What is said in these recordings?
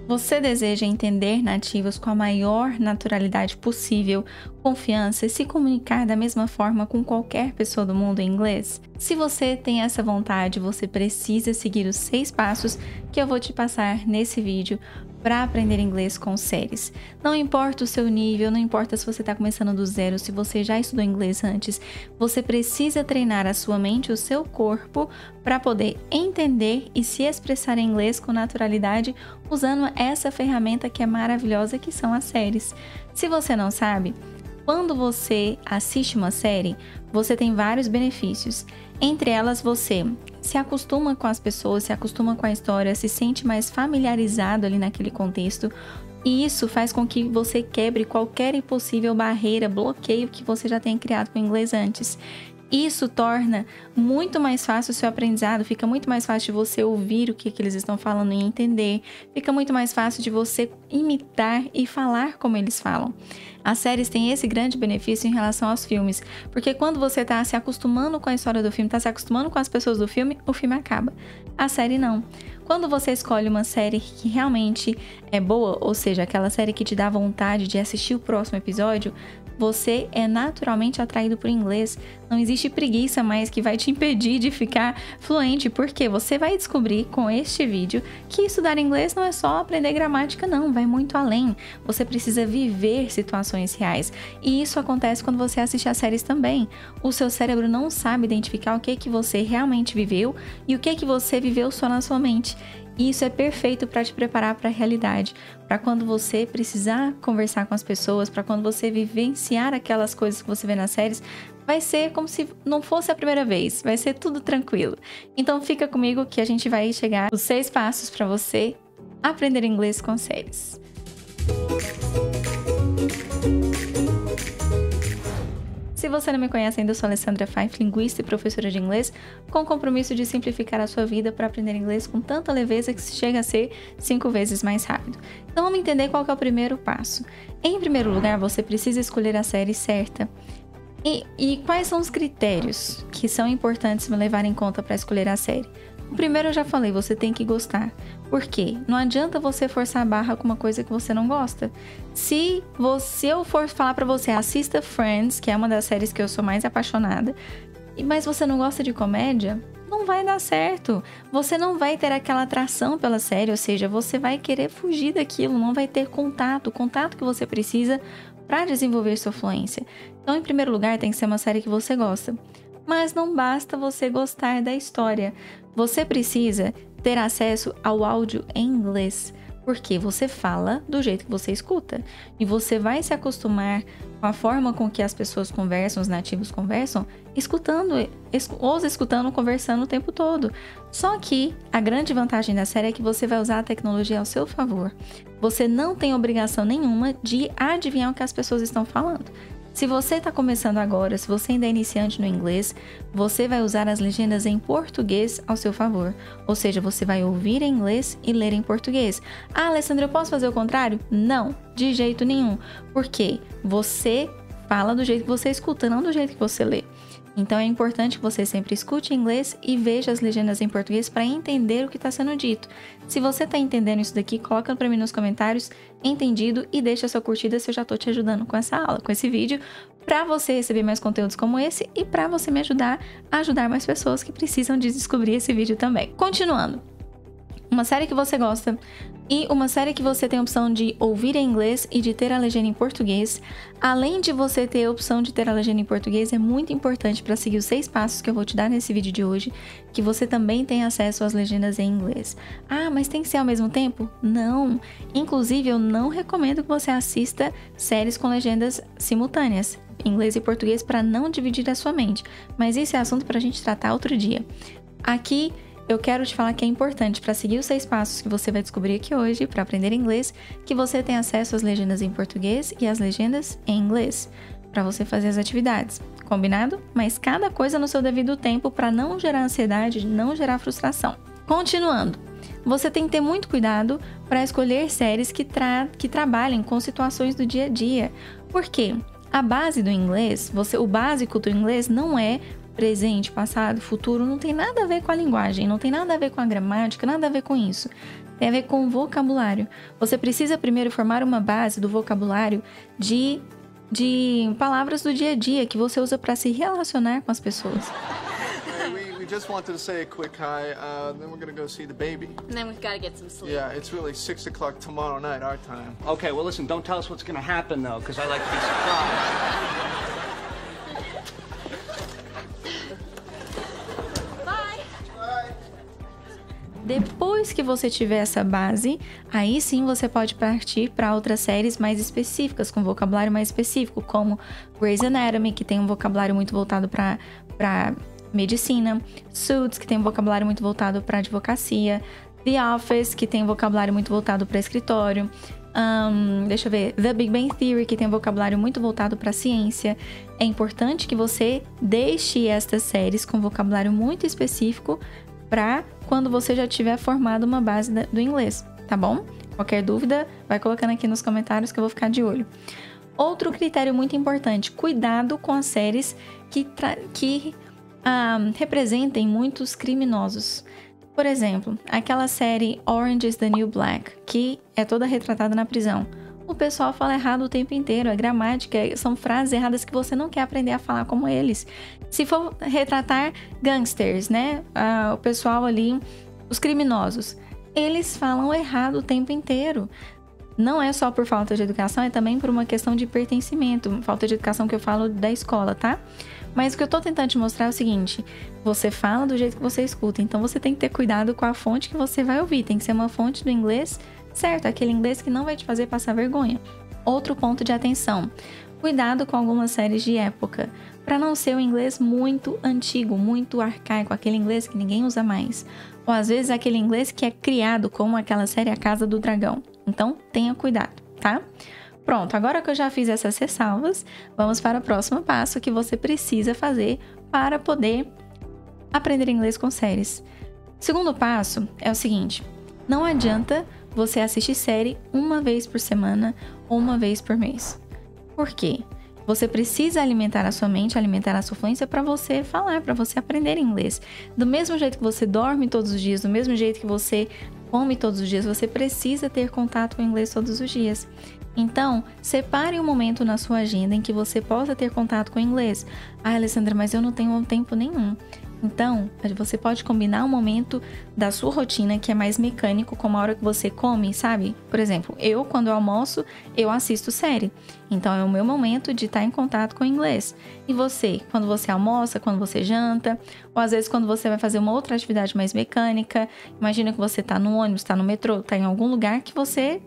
Você deseja entender nativos com a maior naturalidade possível, confiança e se comunicar da mesma forma com qualquer pessoa do mundo em inglês? Se você tem essa vontade, você precisa seguir os 6 passos que eu vou te passar nesse vídeo para aprender inglês com séries. Não importa o seu nível, não importa se você está começando do zero, se você já estudou inglês antes, você precisa treinar a sua mente, o seu corpo, para poder entender e se expressar em inglês com naturalidade usando essa ferramenta que é maravilhosa, que são as séries. Se você não sabe, quando você assiste uma série, você tem vários benefícios. Entre elas, você se acostuma com as pessoas, se acostuma com a história, se sente mais familiarizado ali naquele contexto. E isso faz com que você quebre qualquer impossível barreira, bloqueio que você já tenha criado com o inglês antes. Isso torna muito mais fácil o seu aprendizado, fica muito mais fácil de você ouvir o que eles estão falando e entender, fica muito mais fácil de você imitar e falar como eles falam. As séries têm esse grande benefício em relação aos filmes, porque quando você está se acostumando com a história do filme, está se acostumando com as pessoas do filme, o filme acaba. A série não. Quando você escolhe uma série que realmente é boa, ou seja, aquela série que te dá vontade de assistir o próximo episódio, você é naturalmente atraído por inglês. Não existe preguiça mais que vai te impedir de ficar fluente, porque você vai descobrir com este vídeo que estudar inglês não é só aprender gramática, não, vai muito além. Você precisa viver situações reais. E isso acontece quando você assiste a séries também. O seu cérebro não sabe identificar o que você realmente viveu e o que você viveu só na sua mente. E isso é perfeito para te preparar para a realidade, para quando você precisar conversar com as pessoas, para quando você vivenciar aquelas coisas que você vê nas séries, vai ser como se não fosse a primeira vez, vai ser tudo tranquilo. Então fica comigo que a gente vai chegar aos 6 passos para você aprender inglês com séries. Se você não me conhece ainda, eu sou Alessandra Pfeiffer, linguista e professora de inglês, com o compromisso de simplificar a sua vida para aprender inglês com tanta leveza que chega a ser 5 vezes mais rápido. Então vamos entender qual que é o primeiro passo. Em primeiro lugar, você precisa escolher a série certa. E quais são os critérios que são importantes levar em conta para escolher a série? O primeiro eu já falei, você tem que gostar. Por quê? Não adianta você forçar a barra com uma coisa que você não gosta. Se eu for falar pra você, assista Friends, que é uma das séries que eu sou mais apaixonada, mas você não gosta de comédia, não vai dar certo. Você não vai ter aquela atração pela série, ou seja, você vai querer fugir daquilo, não vai ter o contato que você precisa para desenvolver sua fluência. Então, em primeiro lugar, tem que ser uma série que você gosta. Mas não basta você gostar da história. Você precisa ter acesso ao áudio em inglês, porque você fala do jeito que você escuta. E você vai se acostumar com a forma com que as pessoas conversam, os nativos conversam, escutando, conversando o tempo todo. Só que a grande vantagem da série é que você vai usar a tecnologia ao seu favor. Você não tem obrigação nenhuma de adivinhar o que as pessoas estão falando. Se você está começando agora, se você ainda é iniciante no inglês, você vai usar as legendas em português ao seu favor. Ou seja, você vai ouvir em inglês e ler em português. Ah, Alessandra, eu posso fazer o contrário? Não, de jeito nenhum. Porque você fala do jeito que você escuta, não do jeito que você lê. Então é importante que você sempre escute em inglês e veja as legendas em português para entender o que está sendo dito. Se você está entendendo isso daqui, coloca para mim nos comentários, entendido, e deixa a sua curtida se eu já estou te ajudando com essa aula, com esse vídeo, para você receber mais conteúdos como esse e para você me ajudar a ajudar mais pessoas que precisam de descobrir esse vídeo também. Continuando. Uma série que você gosta e uma série que você tem a opção de ouvir em inglês e de ter a legenda em português. Além de você ter a opção de ter a legenda em português, é muito importante para seguir os 6 passos que eu vou te dar nesse vídeo de hoje, que você também tenha acesso às legendas em inglês. Ah, mas tem que ser ao mesmo tempo? Não! Inclusive, eu não recomendo que você assista séries com legendas simultâneas, inglês e português, para não dividir a sua mente. Mas isso é assunto para a gente tratar outro dia. Aqui eu quero te falar que é importante para seguir os 6 passos que você vai descobrir aqui hoje para aprender inglês, que você tenha acesso às legendas em português e às legendas em inglês, para você fazer as atividades. Combinado? Mas cada coisa no seu devido tempo para não gerar ansiedade, não gerar frustração. Continuando, você tem que ter muito cuidado para escolher séries que trabalhem com situações do dia a dia. Por quê? A base do inglês, o básico do inglês não é presente, passado, futuro, não tem nada a ver com a linguagem, não tem nada a ver com a gramática, nada a ver com isso. tem a ver com vocabulário. Você precisa primeiro formar uma base do vocabulário de palavras do dia a dia que você usa para se relacionar com as pessoas. We just wanted to say a quick hi, then we're gonna go see the baby. And then we've got to get some sleep. Yeah, it's really 6 o'clock tomorrow night, our time. Okay, well, listen, don't tell us what's gonna happen, though, because I like to be surprised. Depois que você tiver essa base, aí sim você pode partir para outras séries mais específicas, com vocabulário mais específico, como Grey's Anatomy, que tem um vocabulário muito voltado para medicina, Suits, que tem um vocabulário muito voltado para advocacia, The Office, que tem um vocabulário muito voltado para escritório, deixa eu ver, The Big Bang Theory, que tem um vocabulário muito voltado para ciência. É importante que você deixe estas séries com vocabulário muito específico para quando você já tiver formado uma base do inglês, tá bom? Qualquer dúvida, vai colocando aqui nos comentários que eu vou ficar de olho. Outro critério muito importante, cuidado com as séries que representem muitos criminosos. Por exemplo, aquela série Orange is the New Black, que é toda retratada na prisão. O pessoal fala errado o tempo inteiro, a gramática, são frases erradas que você não quer aprender a falar como eles. Se for retratar gangsters, né? O pessoal ali, os criminosos, eles falam errado o tempo inteiro. Não é só por falta de educação, é também por uma questão de pertencimento. Falta de educação que eu falo da escola, tá? Mas o que eu tô tentando te mostrar é o seguinte: você fala do jeito que você escuta, então você tem que ter cuidado com a fonte que você vai ouvir. Tem que ser uma fonte do inglês certo, aquele inglês que não vai te fazer passar vergonha. Outro ponto de atenção: cuidado com algumas séries de época, para não ser um inglês muito antigo, muito arcaico, aquele inglês que ninguém usa mais. Ou às vezes aquele inglês que é criado, como aquela série A Casa do Dragão. Então, tenha cuidado, tá? Pronto, agora que eu já fiz essas ressalvas, vamos para o próximo passo que você precisa fazer para poder aprender inglês com séries. O segundo passo é o seguinte: não adianta você assistir série uma vez por semana ou uma vez por mês. Por quê? Você precisa alimentar a sua mente, alimentar a sua fluência para você falar, para você aprender inglês. Do mesmo jeito que você dorme todos os dias, do mesmo jeito que você come todos os dias, você precisa ter contato com o inglês todos os dias. Então, separe um momento na sua agenda em que você possa ter contato com o inglês. Ah, Alessandra, mas eu não tenho tempo nenhum. Então, você pode combinar um momento da sua rotina que é mais mecânico, como a hora que você come, sabe? Por exemplo, quando eu almoço, eu assisto série. Então, é o meu momento de estar em contato com o inglês. E você, quando você almoça, quando você janta, ou às vezes quando você vai fazer uma outra atividade mais mecânica, imagina que você está no ônibus, está no metrô, está em algum lugar que você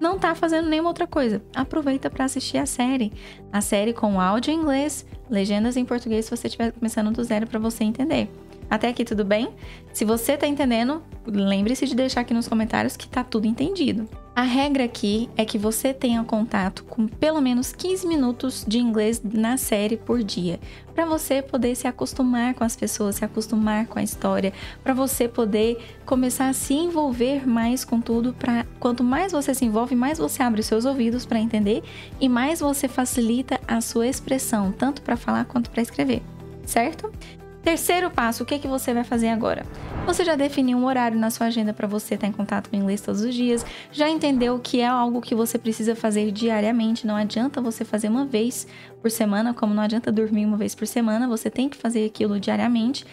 não tá fazendo nenhuma outra coisa. Aproveita para assistir a série. A série com áudio em inglês, legendas em português, se você estiver começando do zero para você entender. Até aqui tudo bem? Se você tá entendendo, lembre-se de deixar aqui nos comentários que tá tudo entendido. A regra aqui é que você tenha contato com pelo menos 15 minutos de inglês na série por dia, para você poder se acostumar com as pessoas, se acostumar com a história, para você poder começar a se envolver mais com tudo. Quanto mais você se envolve, mais você abre os seus ouvidos para entender e mais você facilita a sua expressão, tanto para falar quanto para escrever, certo? Terceiro passo, o que você vai fazer agora? Você já definiu um horário na sua agenda para você estar em contato com o inglês todos os dias, já entendeu que é algo que você precisa fazer diariamente, não adianta você fazer uma vez por semana, como não adianta dormir uma vez por semana, você tem que fazer aquilo diariamente,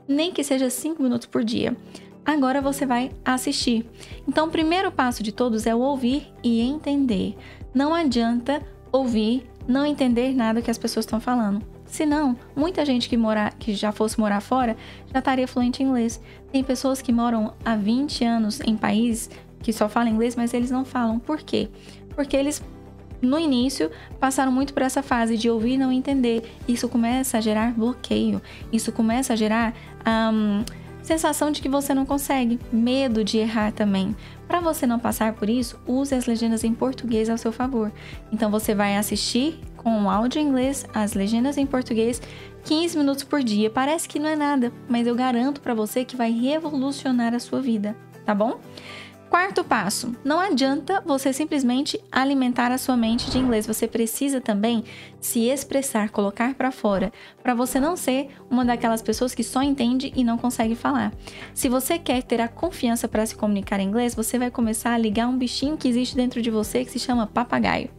nem que seja 5 minutos por dia. Agora você vai assistir. Então, o primeiro passo de todos é o ouvir e entender. Não adianta ouvir, não entender nada que as pessoas estão falando. Senão, muita gente que já fosse morar fora já estaria fluente em inglês. Tem pessoas que moram há 20 anos em países que só falam inglês, mas eles não falam. Por quê? Porque eles, no início, passaram muito por essa fase de ouvir e não entender. Isso começa a gerar bloqueio. Isso começa a gerar sensação de que você não consegue. Medo de errar também. Para você não passar por isso, use as legendas em português ao seu favor. Então, você vai assistir com o áudio em inglês, as legendas em português, 15 minutos por dia. Parece que não é nada, mas eu garanto para você que vai revolucionar a sua vida, tá bom? Quarto passo, não adianta você simplesmente alimentar a sua mente de inglês, você precisa também se expressar, colocar para fora, para você não ser uma daquelas pessoas que só entende e não consegue falar. Se você quer ter a confiança para se comunicar em inglês, você vai começar a ligar um bichinho que existe dentro de você que se chama papagaio.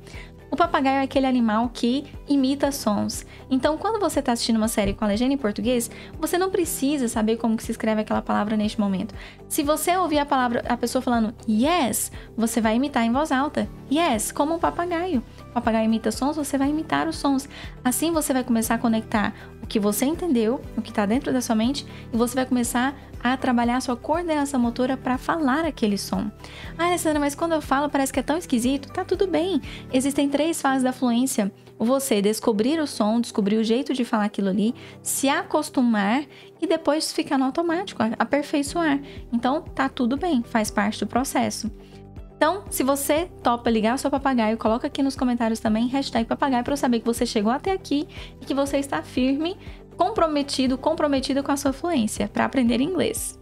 O papagaio é aquele animal que imita sons. Então, quando você está assistindo uma série com a legenda em português, você não precisa saber como que se escreve aquela palavra neste momento. Se você ouvir a pessoa falando yes, você vai imitar em voz alta. Yes, como um papagaio. O papagaio imita sons, você vai imitar os sons. Assim você vai começar a conectar o que você entendeu, o que está dentro da sua mente, e você vai começar a trabalhar a sua coordenação motora para falar aquele som. Ah, Alessandra, mas quando eu falo parece que é tão esquisito. Tá tudo bem. Existem 3 fases da fluência. Você descobrir o som, descobrir o jeito de falar aquilo ali, se acostumar e depois ficar no automático, aperfeiçoar. Então, tá tudo bem, faz parte do processo. Então, se você topa ligar o seu papagaio, coloca aqui nos comentários também, hashtag papagaio, para eu saber que você chegou até aqui e que você está firme, comprometida com a sua fluência para aprender inglês.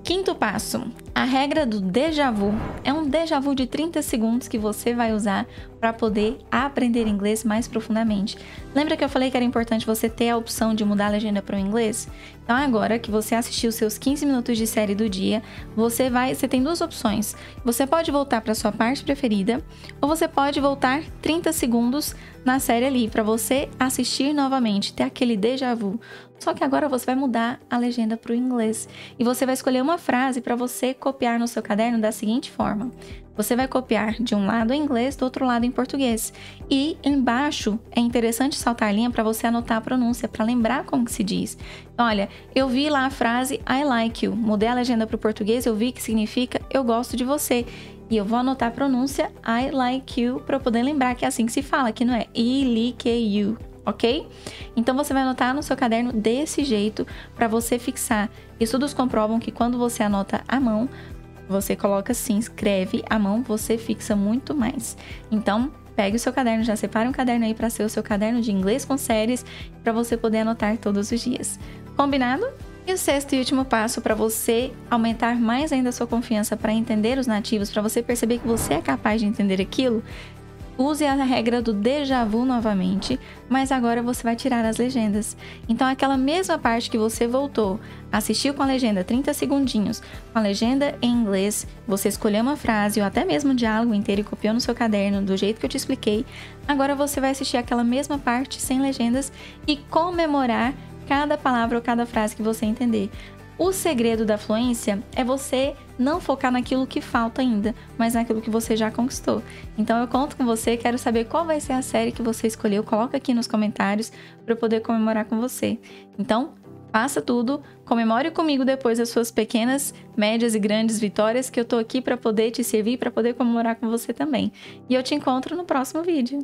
Quinto passo, a regra do déjà vu. É um déjà vu de 30 segundos que você vai usar para poder aprender inglês mais profundamente. Lembra que eu falei que era importante você ter a opção de mudar a legenda para o inglês? Então agora que você assistiu seus 15 minutos de série do dia, você tem 2 opções. Você pode voltar para sua parte preferida ou você pode voltar 30 segundos na série ali para você assistir novamente, ter aquele déjà vu. Só que agora você vai mudar a legenda para o inglês e você vai escolher uma frase para você copiar no seu caderno da seguinte forma. Você vai copiar de um lado em inglês, do outro lado em português. E embaixo é interessante saltar a linha para você anotar a pronúncia, para lembrar como que se diz. Olha, eu vi lá a frase I like you. Mudei a legenda para o português, eu vi que significa eu gosto de você. E eu vou anotar a pronúncia I like you para eu poder lembrar que é assim que se fala, que não é I like you. Ok? Então você vai anotar no seu caderno desse jeito para você fixar. Estudos comprovam que quando você anota à mão, você coloca assim, escreve à mão, você fixa muito mais. Então, pegue o seu caderno, já separa um caderno aí para ser o seu caderno de inglês com séries, para você poder anotar todos os dias. Combinado? E o sexto e último passo para você aumentar mais ainda a sua confiança para entender os nativos, para você perceber que você é capaz de entender aquilo, use a regra do déjà vu novamente, mas agora você vai tirar as legendas. Então, aquela mesma parte que você voltou, assistiu com a legenda 30 segundinhos, com a legenda em inglês, você escolheu uma frase ou até mesmo um diálogo inteiro e copiou no seu caderno do jeito que eu te expliquei, agora você vai assistir aquela mesma parte sem legendas e comemorar cada palavra ou cada frase que você entender. O segredo da fluência é você não focar naquilo que falta ainda, mas naquilo que você já conquistou. Então eu conto com você, quero saber qual vai ser a série que você escolheu, coloca aqui nos comentários para eu poder comemorar com você. Então, faça tudo, comemore comigo depois as suas pequenas, médias e grandes vitórias, que eu tô aqui para poder te servir, para poder comemorar com você também. E eu te encontro no próximo vídeo.